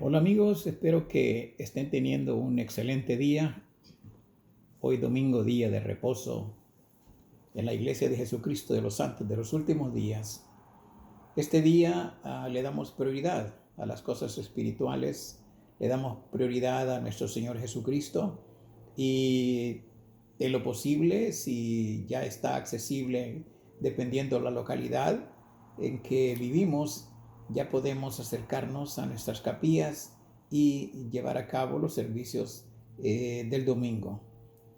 Hola amigos, espero que estén teniendo un excelente día. Hoy domingo, día de reposo en la Iglesia de Jesucristo de los Santos de los Últimos Días. Este día le damos prioridad a las cosas espirituales, le damos prioridad a nuestro Señor Jesucristo y en lo posible, si ya está accesible, dependiendo de la localidad en que vivimos, ya podemos acercarnos a nuestras capillas y llevar a cabo los servicios del domingo.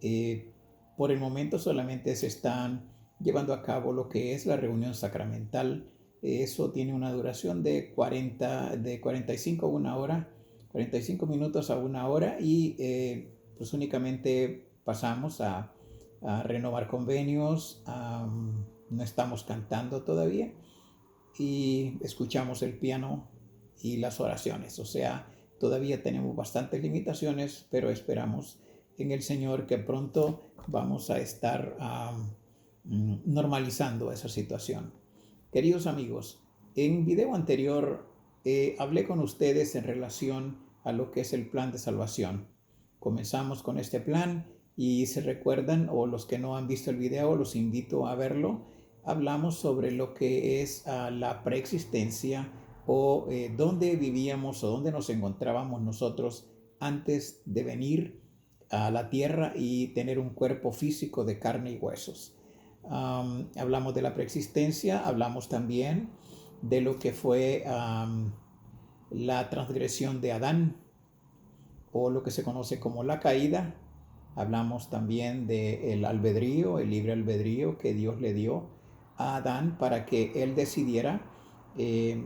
Eh, por el momento solamente se están llevando a cabo lo que es la reunión sacramental. Eso tiene una duración de 45 a una hora, 45 minutos a una hora y pues únicamente pasamos a renovar convenios, no estamos cantando todavía y escuchamos el piano y las oraciones. O sea, todavía tenemos bastantes limitaciones, pero esperamos en el Señor que pronto vamos a estar normalizando esa situación. Queridos amigos, en video anterior hablé con ustedes en relación a lo que es el plan de salvación. Comenzamos con este plan y se recuerdan, o los que no han visto el video, los invito a verlo. Hablamos sobre lo que es la preexistencia o dónde vivíamos o dónde nos encontrábamos nosotros antes de venir a la tierra y tener un cuerpo físico de carne y huesos. Hablamos de la preexistencia, hablamos también de lo que fue la transgresión de Adán o lo que se conoce como la caída. Hablamos también del albedrío, el libre albedrío que Dios le dio a Adán para que él decidiera eh,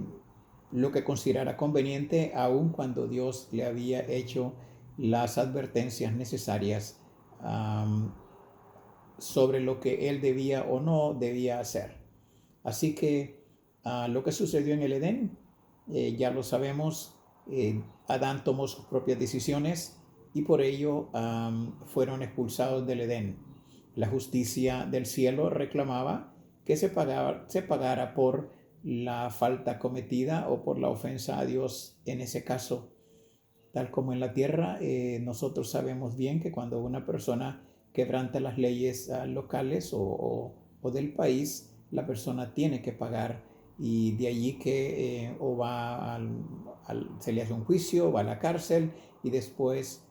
lo que considerara conveniente, aun cuando Dios le había hecho las advertencias necesarias sobre lo que él debía o no debía hacer. Así que lo que sucedió en el Edén, ya lo sabemos, Adán tomó sus propias decisiones y por ello fueron expulsados del Edén. La justicia del cielo reclamaba que se pagara por la falta cometida o por la ofensa a Dios en ese caso. Tal como en la tierra, nosotros sabemos bien que cuando una persona quebranta las leyes locales o del país, la persona tiene que pagar y de allí que o va se le hace un juicio, va a la cárcel y después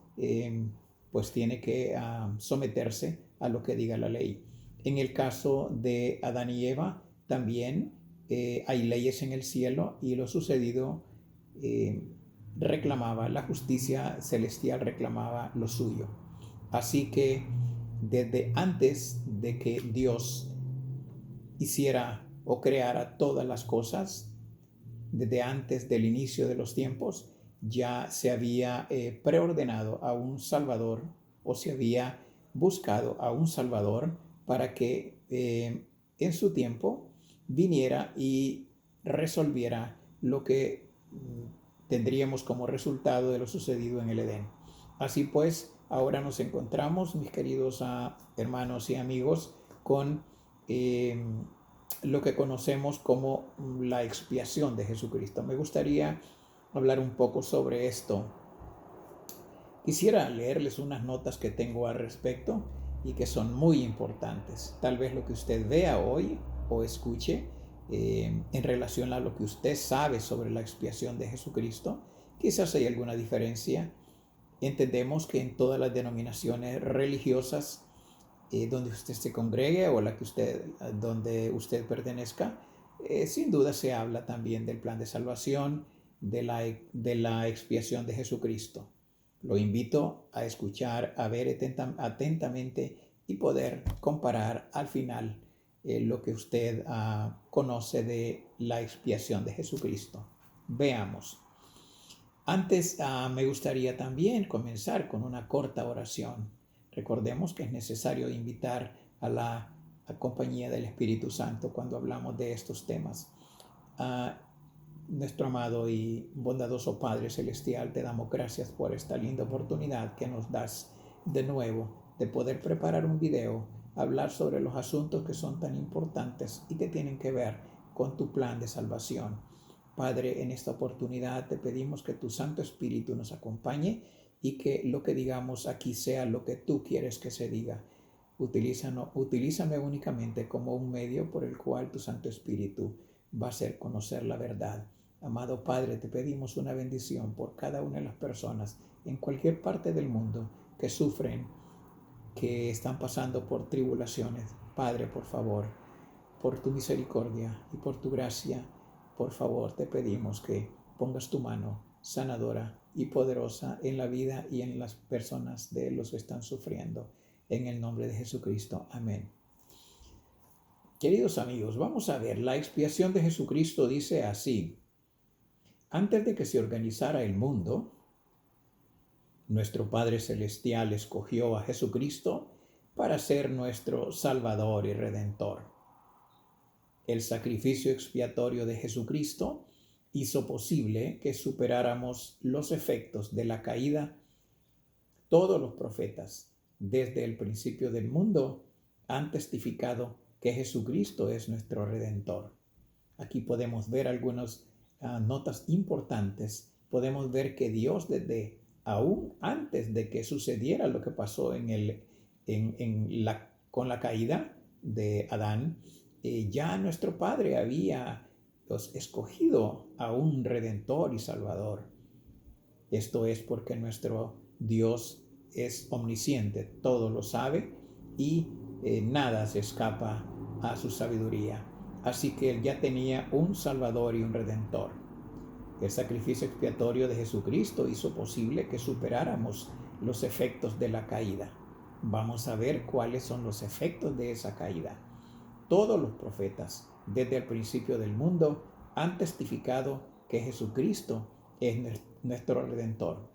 pues tiene que someterse a lo que diga la ley. En el caso de Adán y Eva también hay leyes en el cielo y lo sucedido reclamaba, la justicia celestial reclamaba lo suyo. Así que desde antes de que Dios hiciera o creara todas las cosas, desde antes del inicio de los tiempos, ya se había preordenado a un Salvador o se había buscado a un Salvador para que en su tiempo viniera y resolviera lo que tendríamos como resultado de lo sucedido en el Edén. Así pues, ahora nos encontramos, mis queridos hermanos y amigos, con lo que conocemos como la expiación de Jesucristo. Me gustaría hablar un poco sobre esto. Quisiera leerles unas notas que tengo al respecto y que son muy importantes. Tal vez lo que usted vea hoy o escuche en relación a lo que usted sabe sobre la expiación de Jesucristo, quizás hay alguna diferencia. Entendemos que en todas las denominaciones religiosas donde usted se congregue o donde usted pertenezca, sin duda se habla también del plan de salvación, de la expiación de Jesucristo. Lo invito a escuchar, a ver atentamente y poder comparar al final lo que usted conoce de la expiación de Jesucristo. Veamos. Antes me gustaría también comenzar con una corta oración. Recordemos que es necesario invitar a la compañía del Espíritu Santo cuando hablamos de estos temas. Nuestro amado y bondadoso Padre Celestial, te damos gracias por esta linda oportunidad que nos das de nuevo de poder preparar un video, hablar sobre los asuntos que son tan importantes y que tienen que ver con tu plan de salvación. Padre, en esta oportunidad te pedimos que tu Santo Espíritu nos acompañe y que lo que digamos aquí sea lo que tú quieres que se diga. Utilízame únicamente como un medio por el cual tu Santo Espíritu va a hacer conocer la verdad. Amado Padre, te pedimos una bendición por cada una de las personas en cualquier parte del mundo que sufren, que están pasando por tribulaciones. Padre, por favor, por tu misericordia y por tu gracia, por favor, te pedimos que pongas tu mano sanadora y poderosa en la vida y en las personas de los que están sufriendo. En el nombre de Jesucristo. Amén. Queridos amigos, vamos a ver, la expiación de Jesucristo dice así: antes de que se organizara el mundo, nuestro Padre Celestial escogió a Jesucristo para ser nuestro Salvador y Redentor. El sacrificio expiatorio de Jesucristo hizo posible que superáramos los efectos de la caída. Todos los profetas, desde el principio del mundo, han testificado que Jesucristo es nuestro Redentor. Aquí podemos ver algunas notas importantes. Podemos ver que Dios, desde aún antes de que sucediera lo que pasó con la caída de Adán, ya nuestro Padre había escogido a un Redentor y Salvador. Esto es porque nuestro Dios es omnisciente, todo lo sabe y nada se escapa a su sabiduría. Así que Él ya tenía un Salvador y un Redentor. El sacrificio expiatorio de Jesucristo hizo posible que superáramos los efectos de la caída. Vamos a ver cuáles son los efectos de esa caída. Todos los profetas, desde el principio del mundo, han testificado que Jesucristo es nuestro Redentor.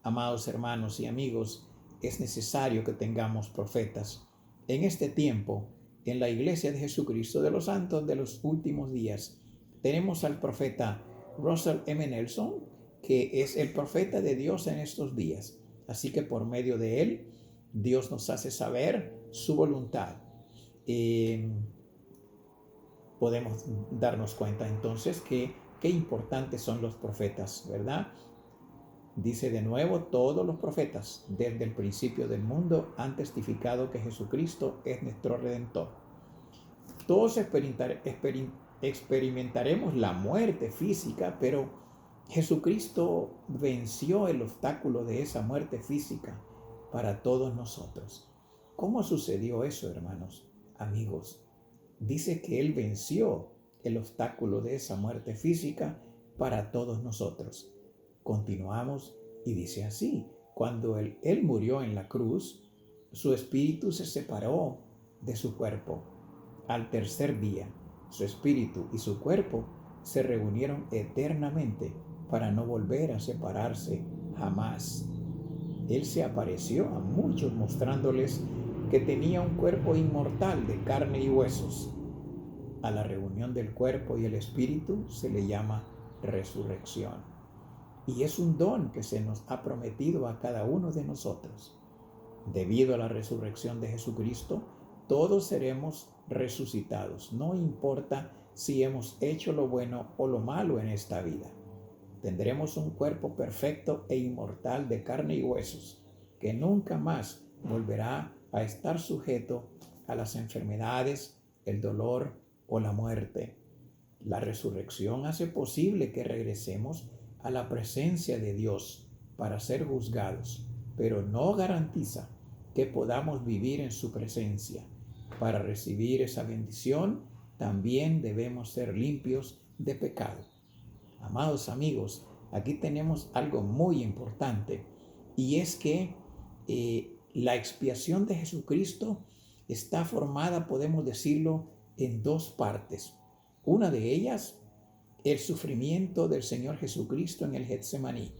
Amados hermanos y amigos, es necesario que tengamos profetas. En este tiempo, en la Iglesia de Jesucristo de los Santos de los Últimos Días, tenemos al profeta Russell M. Nelson, que es el profeta de Dios en estos días. Así que por medio de él, Dios nos hace saber su voluntad. Podemos darnos cuenta entonces que qué importantes son los profetas, ¿verdad? Dice de nuevo, todos los profetas desde el principio del mundo han testificado que Jesucristo es nuestro Redentor. Todos experimentaremos la muerte física, pero Jesucristo venció el obstáculo de esa muerte física para todos nosotros. ¿Cómo sucedió eso, hermanos, amigos? Dice que Él venció el obstáculo de esa muerte física para todos nosotros. Continuamos y dice así: cuando él murió en la cruz, su espíritu se separó de su cuerpo. Al tercer día, su espíritu y su cuerpo se reunieron eternamente para no volver a separarse jamás. Él se apareció a muchos mostrándoles que tenía un cuerpo inmortal de carne y huesos. A la reunión del cuerpo y el espíritu se le llama resurrección. Y es un don que se nos ha prometido a cada uno de nosotros. Debido a la resurrección de Jesucristo, todos seremos resucitados. No importa si hemos hecho lo bueno o lo malo en esta vida. Tendremos un cuerpo perfecto e inmortal de carne y huesos, que nunca más volverá a estar sujeto a las enfermedades, el dolor o la muerte. La resurrección hace posible que regresemos a la presencia de Dios para ser juzgados, pero no garantiza que podamos vivir en su presencia. Para recibir esa bendición, también debemos ser limpios de pecado. Amados amigos, aquí tenemos algo muy importante, y es que la expiación de Jesucristo está formada, podemos decirlo, en dos partes. Una de ellas, el sufrimiento del Señor Jesucristo en el Getsemaní.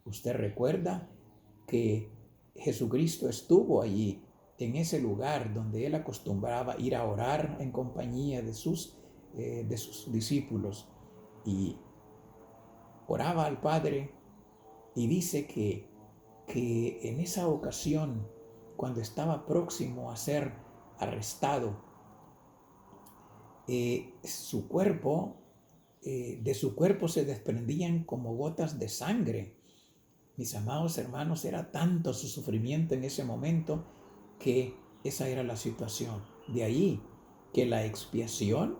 Usted recuerda que Jesucristo estuvo allí, en ese lugar donde Él acostumbraba ir a orar en compañía de sus discípulos, y oraba al Padre, y dice que en esa ocasión, cuando estaba próximo a ser arrestado, su cuerpo de su cuerpo se desprendían como gotas de sangre. Mis amados hermanos, era tanto su sufrimiento en ese momento que esa era la situación. De ahí que la expiación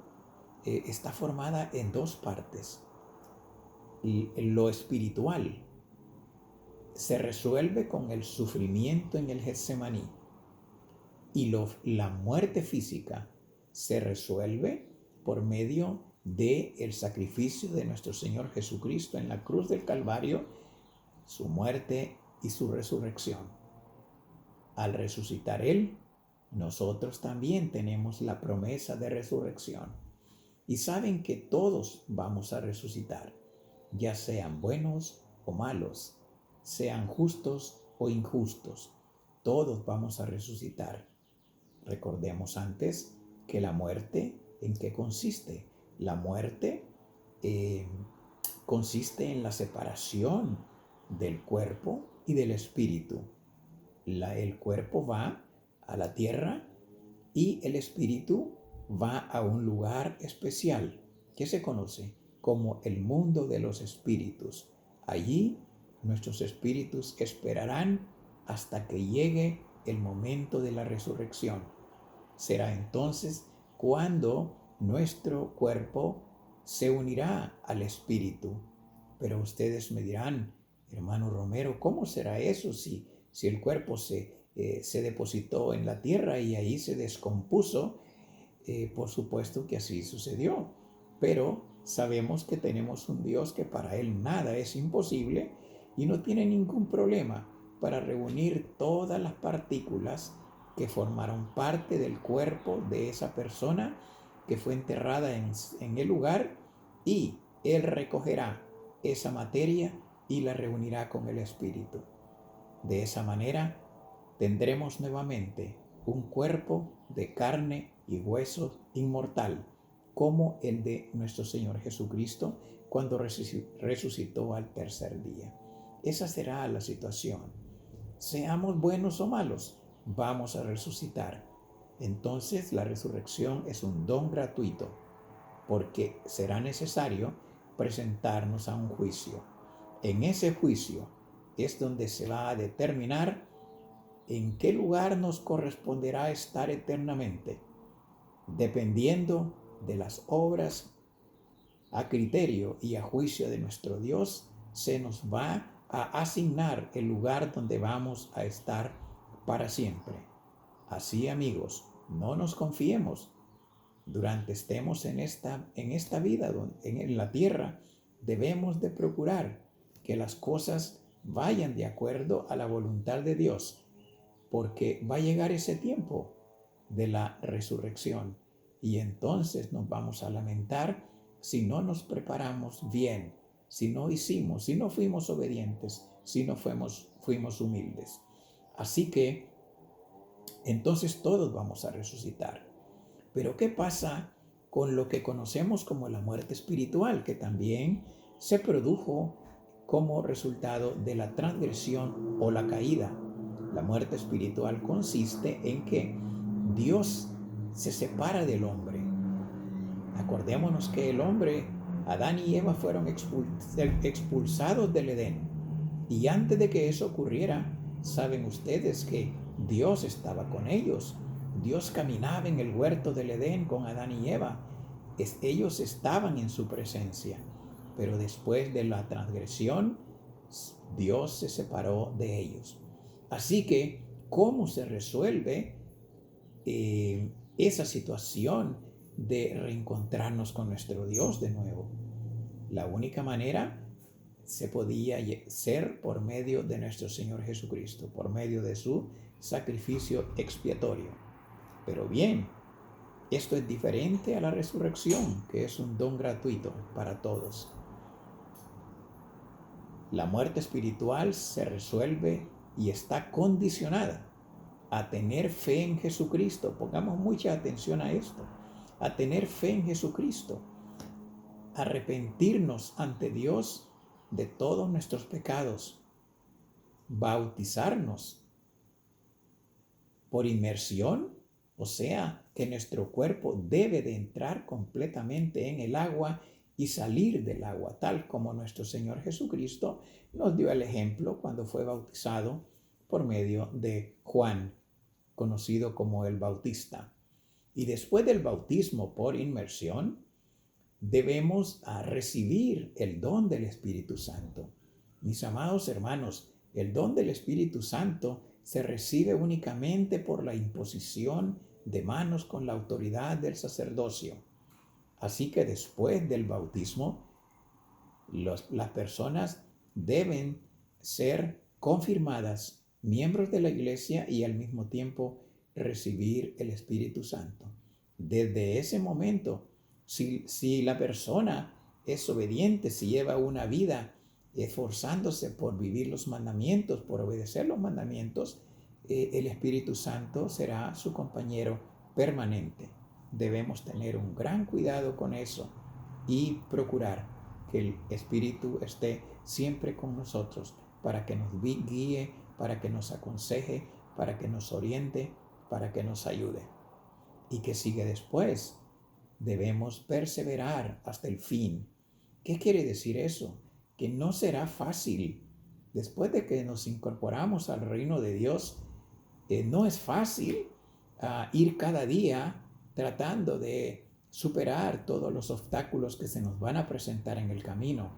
está formada en dos partes. Lo espiritual se resuelve con el sufrimiento en el Getsemaní y la muerte física se resuelve por medio del sacrificio de nuestro Señor Jesucristo en la cruz del Calvario, su muerte y su resurrección. Al resucitar Él, nosotros también tenemos la promesa de resurrección. Y saben que todos vamos a resucitar, ya sean buenos o malos, sean justos o injustos, todos vamos a resucitar. Recordemos antes que la muerte, ¿en qué consiste? La muerte consiste en la separación del cuerpo y del espíritu. El cuerpo va a la tierra y el espíritu va a un lugar especial que se conoce como el mundo de los espíritus. Allí nuestros espíritus esperarán hasta que llegue el momento de la resurrección. Será entonces cuando nuestro cuerpo se unirá al espíritu. Pero ustedes me dirán, hermano Romero, ¿cómo será eso si el cuerpo se depositó en la tierra y ahí se descompuso? Por supuesto que así sucedió, pero sabemos que tenemos un Dios que para Él nada es imposible y no tiene ningún problema para reunir todas las partículas que formaron parte del cuerpo de esa persona que fue enterrada en el lugar, y Él recogerá esa materia y la reunirá con el Espíritu. De esa manera tendremos nuevamente un cuerpo de carne y huesos inmortal, como el de nuestro Señor Jesucristo cuando resucitó al tercer día. Esa será la situación. Seamos buenos o malos, vamos a resucitar. Entonces la resurrección es un don gratuito, porque será necesario presentarnos a un juicio. En ese juicio es donde se va a determinar en qué lugar nos corresponderá estar eternamente, dependiendo de las obras. A criterio y a juicio de nuestro Dios se nos va a asignar el lugar donde vamos a estar para siempre. Así, amigos, no nos confiemos. Durante estemos en esta vida, en la tierra, debemos de procurar que las cosas vayan de acuerdo a la voluntad de Dios, porque va a llegar ese tiempo de la resurrección y entonces nos vamos a lamentar si no nos preparamos bien, si no fuimos obedientes, si no fuimos humildes. Así que entonces todos vamos a resucitar. Pero ¿qué pasa con lo que conocemos como la muerte espiritual, que también se produjo como resultado de la transgresión o la caída? La muerte espiritual consiste en que Dios se separa del hombre. Acordémonos que el hombre, Adán y Eva, fueron expulsados del Edén. Y antes de que eso ocurriera, saben ustedes que Dios estaba con ellos. Dios caminaba en el huerto del Edén con Adán y Eva. Ellos estaban en su presencia. Pero después de la transgresión, Dios se separó de ellos. Así que, ¿cómo se resuelve esa situación de reencontrarnos con nuestro Dios de nuevo? La única manera se podía ser por medio de nuestro Señor Jesucristo, por medio de su sacrificio expiatorio. Pero bien, esto es diferente a la resurrección, que es un don gratuito para todos. La muerte espiritual se resuelve y está condicionada a tener fe en Jesucristo. Pongamos mucha atención a esto. A tener fe en Jesucristo. Arrepentirnos ante Dios de todos nuestros pecados. Bautizarnos por inmersión, o sea, que nuestro cuerpo debe de entrar completamente en el agua y salir del agua, tal como nuestro Señor Jesucristo nos dio el ejemplo cuando fue bautizado por medio de Juan, conocido como el Bautista. Y después del bautismo por inmersión, debemos recibir el don del Espíritu Santo. Mis amados hermanos, el don del Espíritu Santo se recibe únicamente por la imposición de manos con la autoridad del sacerdocio. Así que después del bautismo, las personas deben ser confirmadas miembros de la iglesia y al mismo tiempo recibir el Espíritu Santo. Desde ese momento, si la persona es obediente, si lleva una vida esforzándose por vivir los mandamientos, por obedecer los mandamientos, el Espíritu Santo será su compañero permanente. Debemos tener un gran cuidado con eso y procurar que el Espíritu esté siempre con nosotros para que nos guíe, para que nos aconseje, para que nos oriente, para que nos ayude. ¿Y qué sigue después? Debemos perseverar hasta el fin. ¿Qué quiere decir eso? Que no será fácil. Después de que nos incorporamos al reino de Dios, no es fácil ir cada día tratando de superar todos los obstáculos que se nos van a presentar en el camino.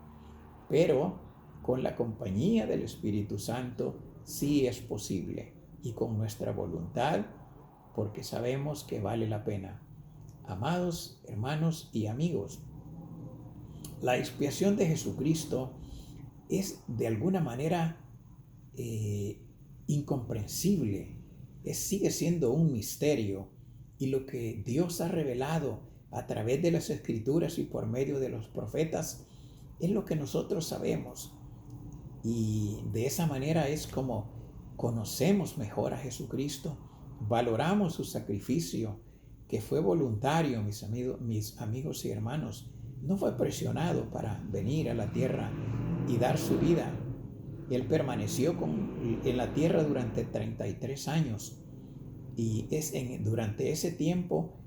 Pero con la compañía del Espíritu Santo sí es posible, y con nuestra voluntad, porque sabemos que vale la pena. Amados hermanos y amigos, la expiación de Jesucristo es de alguna manera incomprensible, sigue siendo un misterio, y lo que Dios ha revelado a través de las Escrituras y por medio de los profetas es lo que nosotros sabemos, y de esa manera es como conocemos mejor a Jesucristo, valoramos su sacrificio, que fue voluntario, mis amigos y hermanos. No fue presionado para venir a la tierra y dar su vida. Él permaneció en la tierra durante 33 años. Y durante ese tiempo,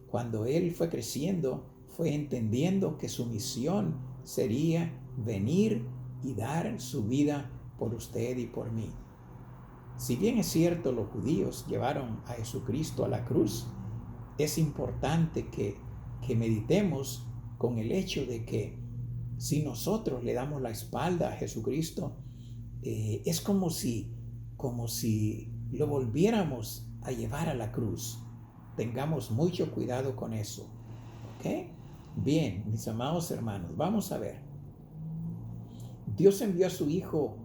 cuando él fue creciendo, fue entendiendo que su misión sería venir y dar su vida por usted y por mí. Si bien es cierto, los judíos llevaron a Jesucristo a la cruz, es importante que meditemos con el hecho de que si nosotros le damos la espalda a Jesucristo, es como si lo volviéramos a llevar a la cruz. Tengamos mucho cuidado con eso. ¿Ok? Bien, mis amados hermanos, vamos a ver. Dios envió a su Hijo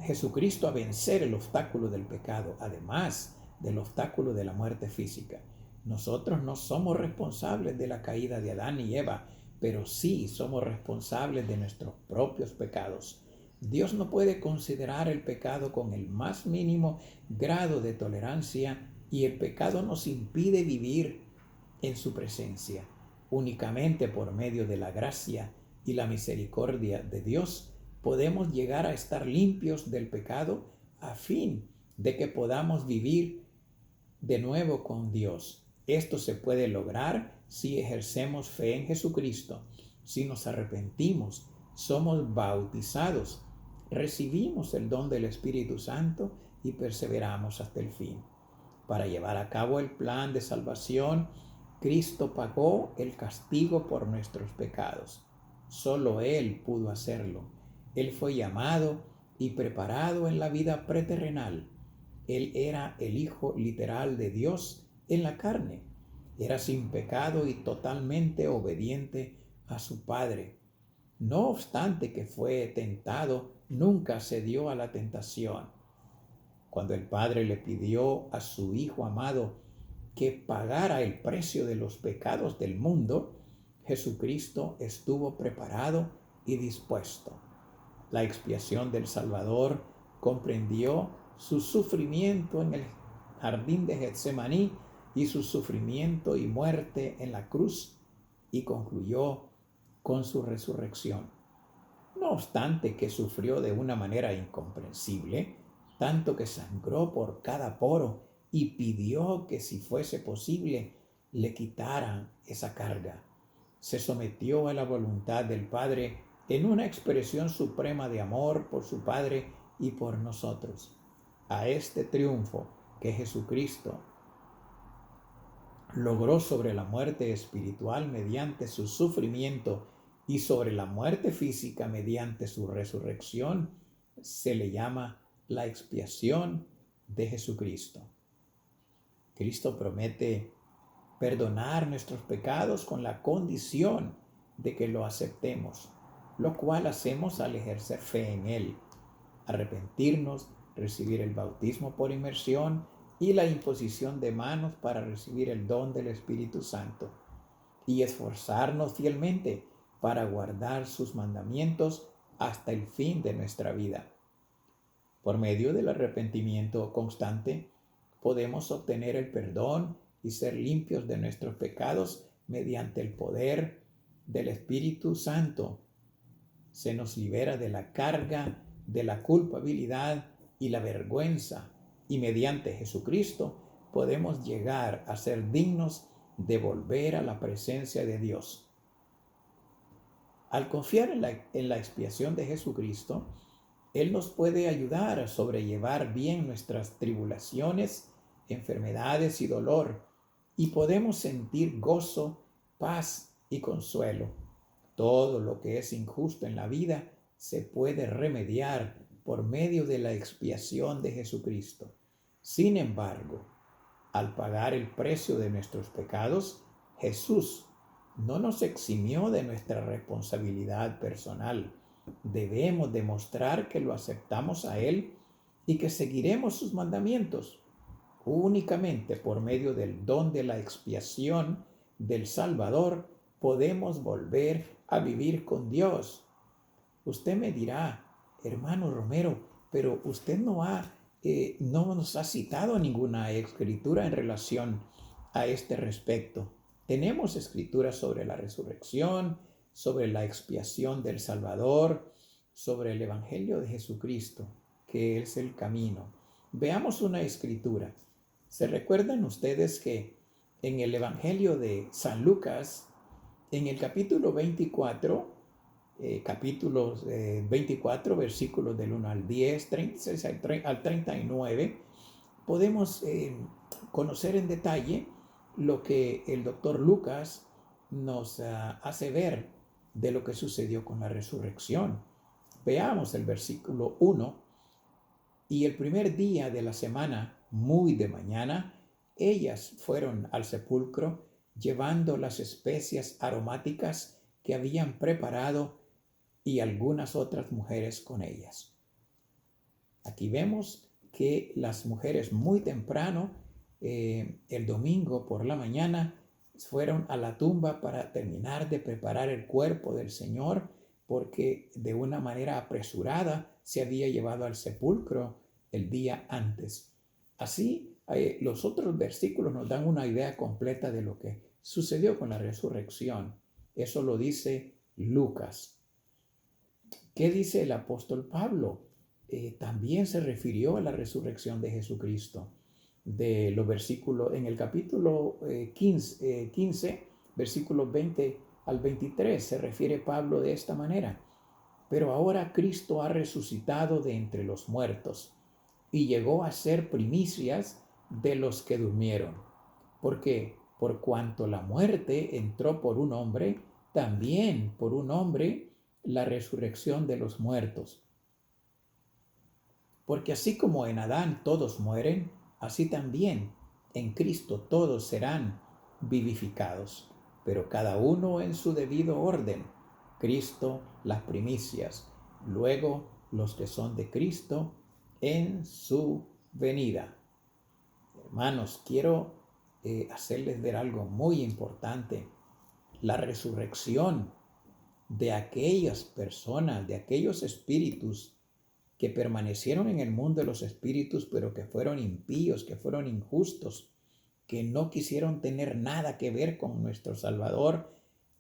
Jesucristo a vencer el obstáculo del pecado, además del obstáculo de la muerte física. Nosotros no somos responsables de la caída de Adán y Eva, pero sí somos responsables de nuestros propios pecados. Dios no puede considerar el pecado con el más mínimo grado de tolerancia, y el pecado nos impide vivir en su presencia. Únicamente por medio de la gracia y la misericordia de Dios podemos llegar a estar limpios del pecado a fin de que podamos vivir de nuevo con Dios. Esto se puede lograr si ejercemos fe en Jesucristo, si nos arrepentimos, somos bautizados, recibimos el don del Espíritu Santo y perseveramos hasta el fin. Para llevar a cabo el plan de salvación, Cristo pagó el castigo por nuestros pecados. Solo Él pudo hacerlo. Él fue llamado y preparado en la vida preterrenal. Él era el Hijo literal de Dios en la carne. Era sin pecado y totalmente obediente a su Padre. No obstante que fue tentado, nunca cedió a la tentación. Cuando el Padre le pidió a su Hijo amado que pagara el precio de los pecados del mundo, Jesucristo estuvo preparado y dispuesto. La expiación del Salvador comprendió su sufrimiento en el jardín de Getsemaní y su sufrimiento y muerte en la cruz, y concluyó con su resurrección. No obstante que sufrió de una manera incomprensible, tanto que sangró por cada poro y pidió que, si fuese posible, le quitaran esa carga. se sometió a la voluntad del Padre en una expresión suprema de amor por su Padre y por nosotros. A este triunfo que Jesucristo logró sobre la muerte espiritual mediante su sufrimiento y sobre la muerte física mediante su resurrección, se le llama la expiación de Jesucristo. Cristo promete perdonar nuestros pecados con la condición de que lo aceptemos, lo cual hacemos al ejercer fe en Él, arrepentirnos, recibir el bautismo por inmersión y la imposición de manos para recibir el don del Espíritu Santo, y esforzarnos fielmente para guardar sus mandamientos hasta el fin de nuestra vida. Por medio del arrepentimiento constante, podemos obtener el perdón y ser limpios de nuestros pecados mediante el poder del Espíritu Santo. Se nos libera de la carga de la culpabilidad y la vergüenza, y mediante Jesucristo podemos llegar a ser dignos de volver a la presencia de Dios. Al confiar en la expiación de Jesucristo, Él nos puede ayudar a sobrellevar bien nuestras tribulaciones, enfermedades y dolor, y podemos sentir gozo, paz y consuelo. Todo lo que es injusto en la vida se puede remediar por medio de la expiación de Jesucristo. Sin embargo, al pagar el precio de nuestros pecados, Jesús no nos eximió de nuestra responsabilidad personal. Debemos demostrar que lo aceptamos a Él y que seguiremos sus mandamientos. Únicamente por medio del don de la expiación del Salvador podemos volver a vivir con Dios. Usted me dirá, hermano Romero, pero usted no nos ha citado ninguna escritura en relación a este respecto. Tenemos escrituras sobre la resurrección, sobre la expiación del Salvador, sobre el Evangelio de Jesucristo, que es el camino. Veamos una escritura. ¿Se recuerdan ustedes que en el Evangelio de San Lucas, en el capítulo 24, versículos del 1 al 10, 36 al 39, podemos conocer en detalle lo que el doctor Lucas nos hace ver de lo que sucedió con la resurrección. Veamos el versículo 1. Y el primer día de la semana, muy de mañana, ellas fueron al sepulcro llevando las especias aromáticas que habían preparado y algunas otras mujeres con ellas. Aquí vemos que las mujeres muy temprano, el domingo por la mañana, fueron a la tumba para terminar de preparar el cuerpo del Señor, porque de una manera apresurada se había llevado al sepulcro el día antes. Así, los otros versículos nos dan una idea completa de lo que sucedió con la resurrección. Eso lo dice Lucas. ¿Qué dice el apóstol Pablo? También se refirió a la resurrección de Jesucristo. De los versículos, en el capítulo 15, versículos 20 al 23, se refiere Pablo de esta manera. Pero ahora Cristo ha resucitado de entre los muertos y llegó a ser primicias de los que durmieron. Porque por cuanto la muerte entró por un hombre, también por un hombre la resurrección de los muertos. Porque así como en Adán todos mueren, así también en Cristo todos serán vivificados, pero cada uno en su debido orden. Cristo las primicias, luego los que son de Cristo en su venida. Hermanos, quiero hacerles ver algo muy importante. La resurrección de aquellas personas, de aquellos espíritus que permanecieron en el mundo de los espíritus, pero que fueron impíos, que fueron injustos, que no quisieron tener nada que ver con nuestro Salvador,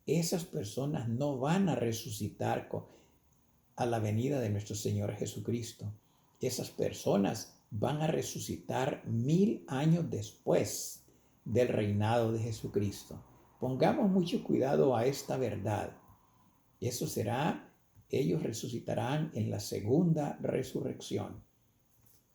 esas personas no van a resucitar a la venida de nuestro Señor Jesucristo. Esas personas van a resucitar 1000 años después del reinado de Jesucristo. Pongamos mucho cuidado a esta verdad. Eso será, ellos resucitarán en la segunda resurrección.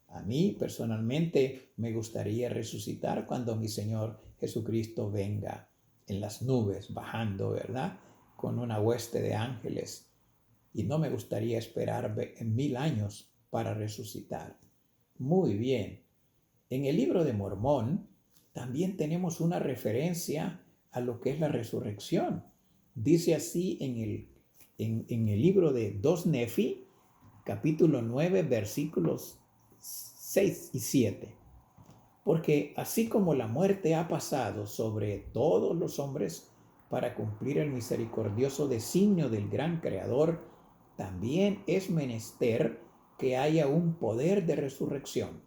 A mí personalmente me gustaría resucitar cuando mi Señor Jesucristo venga en las nubes, bajando, ¿verdad? Con una hueste de ángeles. Y no me gustaría esperar 1000 años para resucitar. Muy bien. En el libro de Mormón también tenemos una referencia a lo que es la resurrección. Dice así en el libro de 2 Nefi, capítulo 9, versículos 6 y 7. Porque así como la muerte ha pasado sobre todos los hombres para cumplir el misericordioso designio del gran Creador, también es menester que haya un poder de resurrección.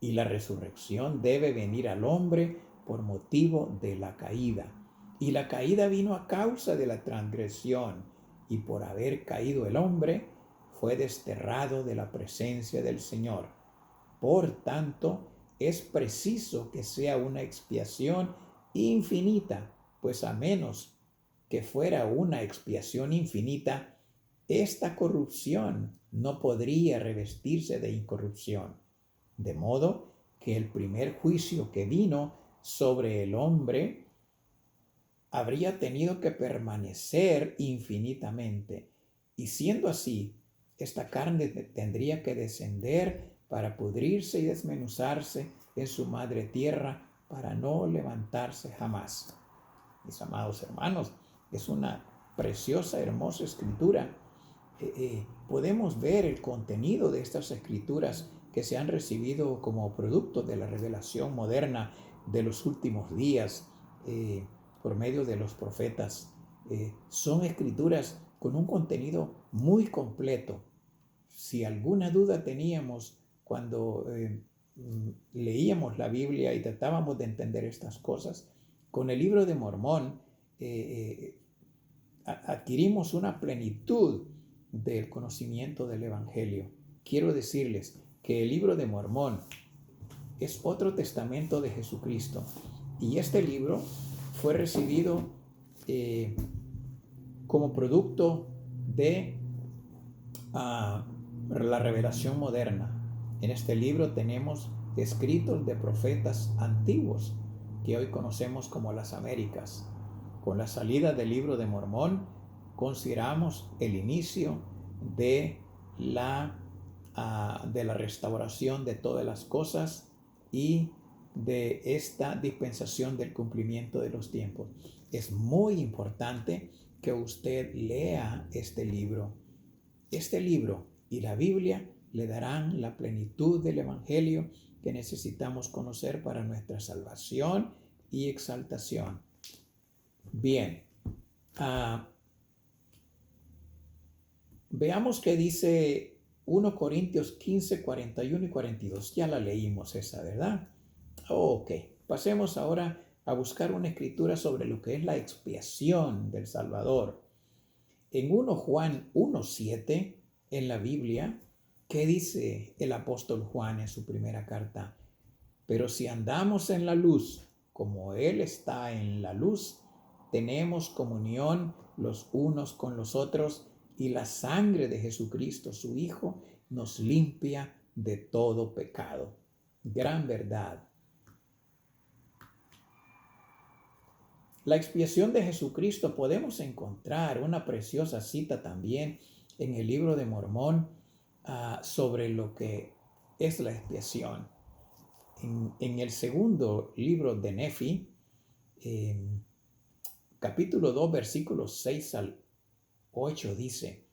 Y la resurrección debe venir al hombre por motivo de la caída. Y la caída vino a causa de la transgresión, y por haber caído el hombre, fue desterrado de la presencia del Señor. Por tanto, es preciso que sea una expiación infinita, pues a menos que fuera una expiación infinita, esta corrupción no podría revestirse de incorrupción. De modo que el primer juicio que vino sobre el hombre habría tenido que permanecer infinitamente. Y siendo así, esta carne tendría que descender para pudrirse y desmenuzarse en su madre tierra para no levantarse jamás. Mis amados hermanos, es una preciosa, hermosa escritura. Podemos ver el contenido de estas escrituras que se han recibido como producto de la revelación moderna de los últimos días por medio de los profetas. Son escrituras con un contenido muy completo. Si alguna duda teníamos cuando leíamos la Biblia y tratábamos de entender estas cosas, con el libro de Mormón adquirimos una plenitud del conocimiento del Evangelio. Quiero decirles que el libro de Mormón es otro testamento de Jesucristo, y este libro fue recibido como producto de la revelación moderna. En este libro tenemos escritos de profetas antiguos que hoy conocemos como las Américas. Con la salida del libro de Mormón consideramos el inicio de la restauración de todas las cosas y de esta dispensación del cumplimiento de los tiempos. Es muy importante que usted lea este libro. Este libro y la Biblia le darán la plenitud del Evangelio que necesitamos conocer para nuestra salvación y exaltación. Bien, veamos qué dice 1 Corintios 15, 41 y 42. Ya la leímos esa, ¿verdad? Ok, pasemos ahora a buscar una escritura sobre lo que es la expiación del Salvador. En 1 Juan 1:7 en la Biblia, ¿qué dice el apóstol Juan en su primera carta? Pero si andamos en la luz, como Él está en la luz, tenemos comunión los unos con los otros, y la sangre de Jesucristo, su Hijo, nos limpia de todo pecado. Gran verdad. La expiación de Jesucristo, podemos encontrar una preciosa cita también en el libro de Mormón sobre lo que es la expiación. En el segundo libro de Nefi, capítulo 2, versículos 6 al 8 dice: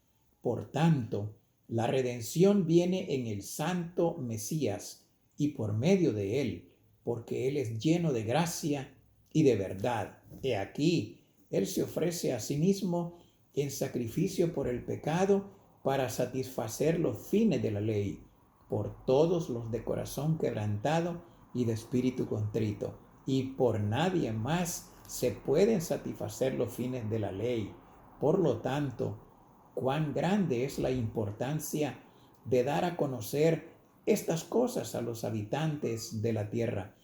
por tanto, la redención viene en el santo Mesías y por medio de él, porque él es lleno de gracia y de verdad. He aquí, él se ofrece a sí mismo en sacrificio por el pecado para satisfacer los fines de la ley, por todos los de corazón quebrantado y de espíritu contrito, y por nadie más se pueden satisfacer los fines de la ley. Por lo tanto, cuán grande es la importancia de dar a conocer estas cosas a los habitantes de la tierra,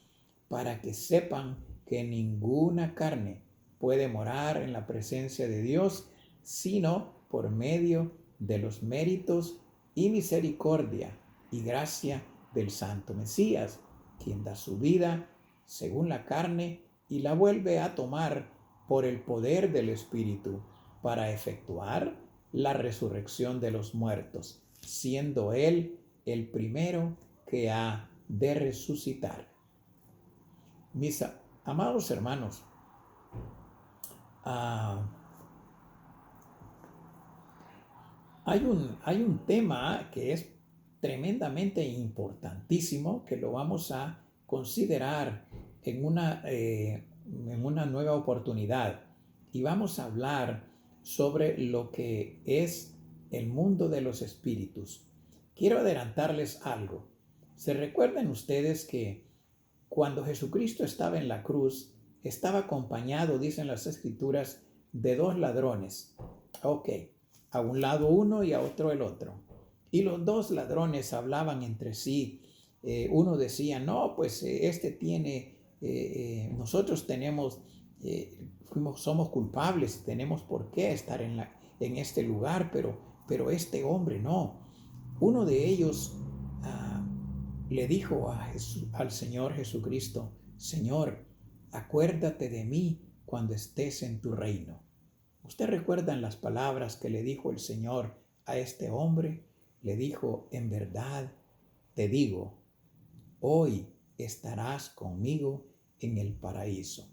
para que sepan que ninguna carne puede morar en la presencia de Dios, sino por medio de los méritos y misericordia y gracia del Santo Mesías, quien da su vida según la carne y la vuelve a tomar por el poder del Espíritu para efectuar la resurrección de los muertos, siendo Él el primero que ha de resucitar. Mis amados hermanos, hay un tema que es tremendamente importantísimo que lo vamos a considerar en una nueva oportunidad, y vamos a hablar sobre lo que es el mundo de los espíritus. Quiero adelantarles algo. ¿Se recuerdan ustedes que cuando Jesucristo estaba en la cruz, estaba acompañado, dicen las Escrituras, de dos ladrones? Ok, a un lado uno y a otro el otro. Y los dos ladrones hablaban entre sí. Uno decía, no, pues este tiene, nosotros tenemos, somos culpables, tenemos por qué estar en este lugar, pero este hombre no. Uno de ellos le dijo al Señor Jesucristo, Señor, acuérdate de mí cuando estés en tu reino. ¿Usted recuerda las palabras que le dijo el Señor a este hombre? Le dijo, en verdad te digo, hoy estarás conmigo en el paraíso.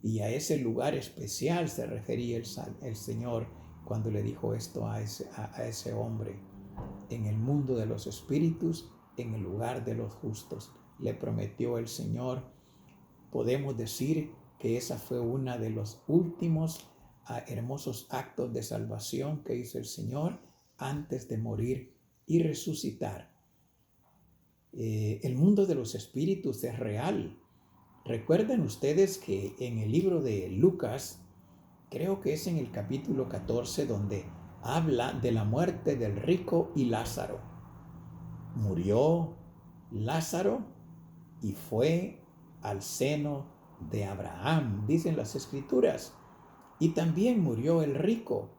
Y a ese lugar especial se refería el Señor cuando le dijo esto a ese hombre. En el mundo de los espíritus, en el lugar de los justos, le prometió el Señor. Podemos decir que esa fue una de los últimos hermosos actos de salvación que hizo el Señor antes de morir y resucitar. El mundo de los espíritus es real. Recuerden ustedes que en el libro de Lucas, creo que es en el capítulo 14, donde habla de la muerte del rico y Lázaro. Murió Lázaro y fue al seno de Abraham, dicen las Escrituras. Y también murió el rico.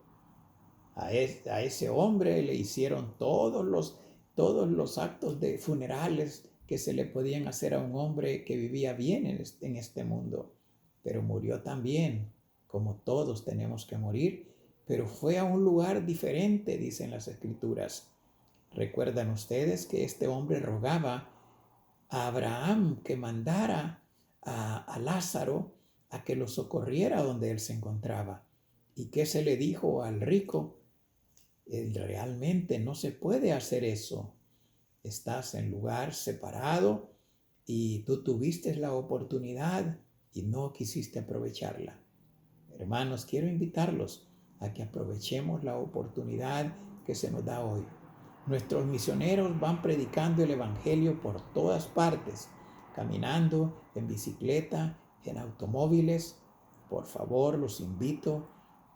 A ese hombre le hicieron todos los actos de funerales que se le podían hacer a un hombre que vivía bien en este mundo. Pero murió también, como todos tenemos que morir, pero fue a un lugar diferente, dicen las Escrituras. ¿Recuerdan ustedes que este hombre rogaba a Abraham que mandara a Lázaro a que lo socorriera donde él se encontraba? ¿Y qué se le dijo al rico? Realmente no se puede hacer eso. Estás en lugar separado y tú tuviste la oportunidad y no quisiste aprovecharla. Hermanos, quiero invitarlos a que aprovechemos la oportunidad que se nos da hoy. Nuestros misioneros van predicando el Evangelio por todas partes, caminando, en bicicleta, en automóviles. Por favor, los invito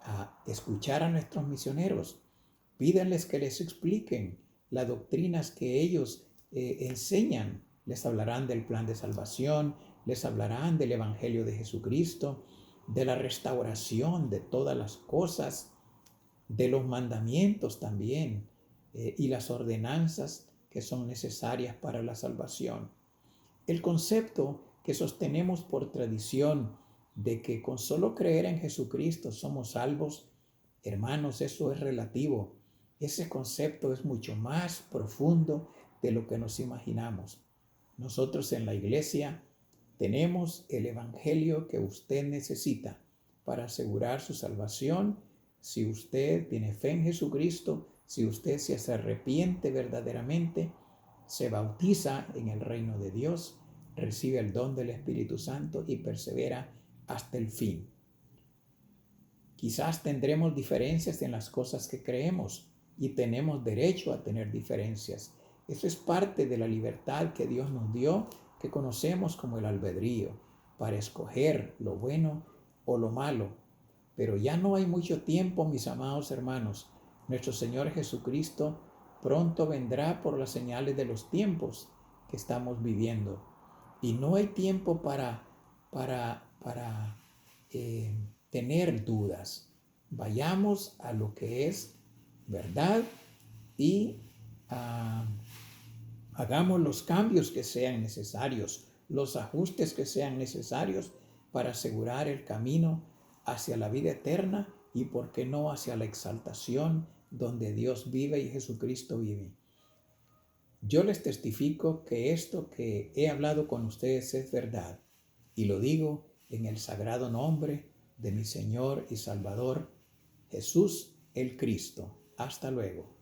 a escuchar a nuestros misioneros. Pídanles que les expliquen las doctrinas que ellos enseñan. Les hablarán del plan de salvación, les hablarán del Evangelio de Jesucristo, de la restauración de todas las cosas, de los mandamientos también, y las ordenanzas que son necesarias para la salvación. El concepto que sostenemos por tradición de que con solo creer en Jesucristo somos salvos, hermanos, eso es relativo. Ese concepto es mucho más profundo de lo que nos imaginamos. Nosotros en la iglesia tenemos el Evangelio que usted necesita para asegurar su salvación. Si usted tiene fe en Jesucristo, si usted se arrepiente verdaderamente, se bautiza en el reino de Dios, recibe el don del Espíritu Santo y persevera hasta el fin. Quizás tendremos diferencias en las cosas que creemos y tenemos derecho a tener diferencias. Eso es parte de la libertad que Dios nos dio, que conocemos como el albedrío, para escoger lo bueno o lo malo. Pero ya no hay mucho tiempo, mis amados hermanos. Nuestro Señor Jesucristo pronto vendrá por las señales de los tiempos que estamos viviendo. Y no hay tiempo para tener dudas. Vayamos a lo que es verdad y hagamos los cambios que sean necesarios, los ajustes que sean necesarios para asegurar el camino hacia la vida eterna y, por qué no, hacia la exaltación donde Dios vive y Jesucristo vive. Yo les testifico que esto que he hablado con ustedes es verdad, y lo digo en el sagrado nombre de mi Señor y Salvador, Jesús el Cristo. Hasta luego.